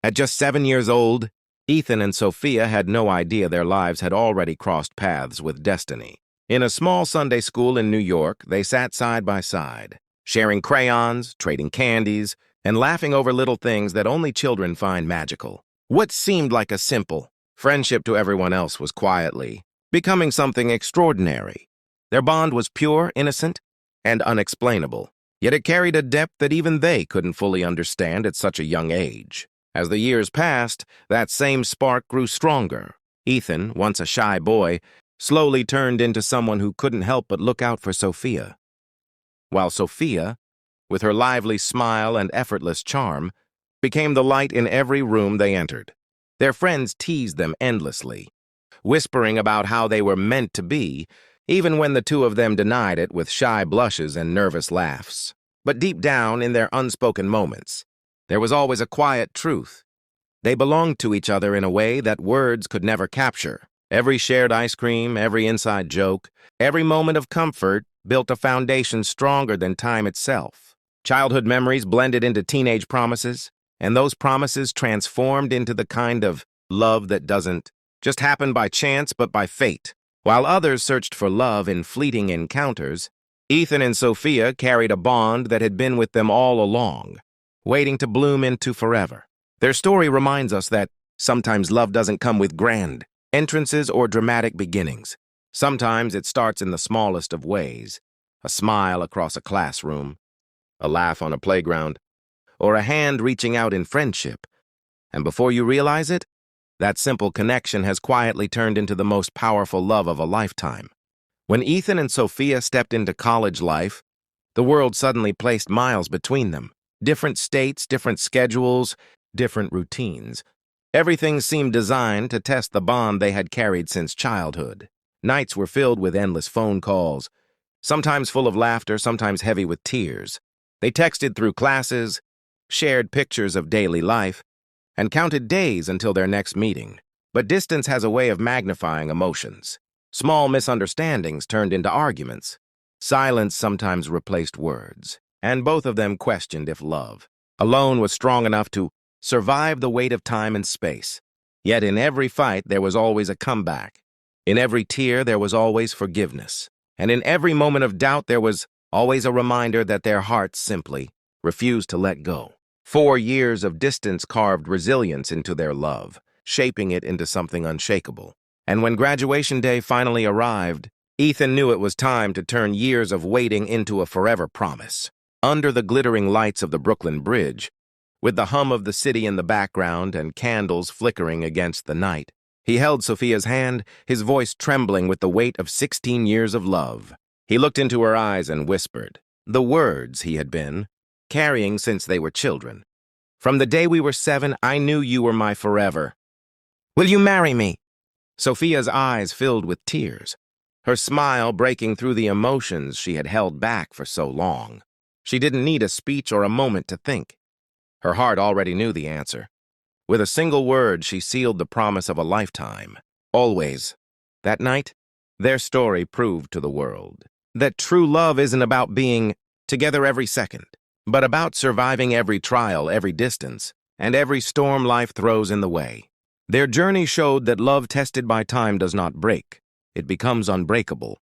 At just 7 years old, Ethan and Sophia had no idea their lives had already crossed paths with destiny. In a small Sunday school in New York, they sat side by side, sharing crayons, trading candies, and laughing over little things that only children find magical. What seemed like a simple friendship to everyone else was quietly becoming something extraordinary. Their bond was pure, innocent, and unexplainable, yet it carried a depth that even they couldn't fully understand at such a young age. As the years passed, that same spark grew stronger. Ethan, once a shy boy, slowly turned into someone who couldn't help but look out for Sophia. While Sophia, with her lively smile and effortless charm, became the light in every room they entered. Their friends teased them endlessly, whispering about how they were meant to be, even when the two of them denied it with shy blushes and nervous laughs. But deep down, in their unspoken moments, there was always a quiet truth. They belonged to each other in a way that words could never capture. Every shared ice cream, every inside joke, every moment of comfort built a foundation stronger than time itself. Childhood memories blended into teenage promises, and those promises transformed into the kind of love that doesn't just happen by chance but by fate. While others searched for love in fleeting encounters, Ethan and Sophia carried a bond that had been with them all along, waiting to bloom into forever. Their story reminds us that sometimes love doesn't come with grand entrances or dramatic beginnings. Sometimes it starts in the smallest of ways: a smile across a classroom, a laugh on a playground, or a hand reaching out in friendship. And before you realize it, that simple connection has quietly turned into the most powerful love of a lifetime. When Ethan and Sophia stepped into college life, the world suddenly placed miles between them. Different states, different schedules, different routines. Everything seemed designed to test the bond they had carried since childhood. Nights were filled with endless phone calls, sometimes full of laughter, sometimes heavy with tears. They texted through classes, shared pictures of daily life, and counted days until their next meeting. But distance has a way of magnifying emotions. Small misunderstandings turned into arguments. Silence sometimes replaced words, and both of them questioned if love alone was strong enough to survive the weight of time and space. Yet in every fight there was always a comeback. In every tear there was always forgiveness. And in every moment of doubt there was always a reminder that their hearts simply refused to let go. 4 years of distance carved resilience into their love, shaping it into something unshakable. And when graduation day finally arrived, Ethan knew it was time to turn years of waiting into a forever promise. Under the glittering lights of the Brooklyn Bridge, with the hum of the city in the background and candles flickering against the night, he held Sophia's hand, his voice trembling with the weight of 16 years of love. He looked into her eyes and whispered the words he had been carrying since they were children. "From the day we were 7, I knew you were my forever. Will you marry me?" Sophia's eyes filled with tears, her smile breaking through the emotions she had held back for so long. She didn't need a speech or a moment to think. Her heart already knew the answer. With a single word, she sealed the promise of a lifetime. Always. That night, their story proved to the world that true love isn't about being together every second, but about surviving every trial, every distance, and every storm life throws in the way. Their journey showed that love tested by time does not break. It becomes unbreakable.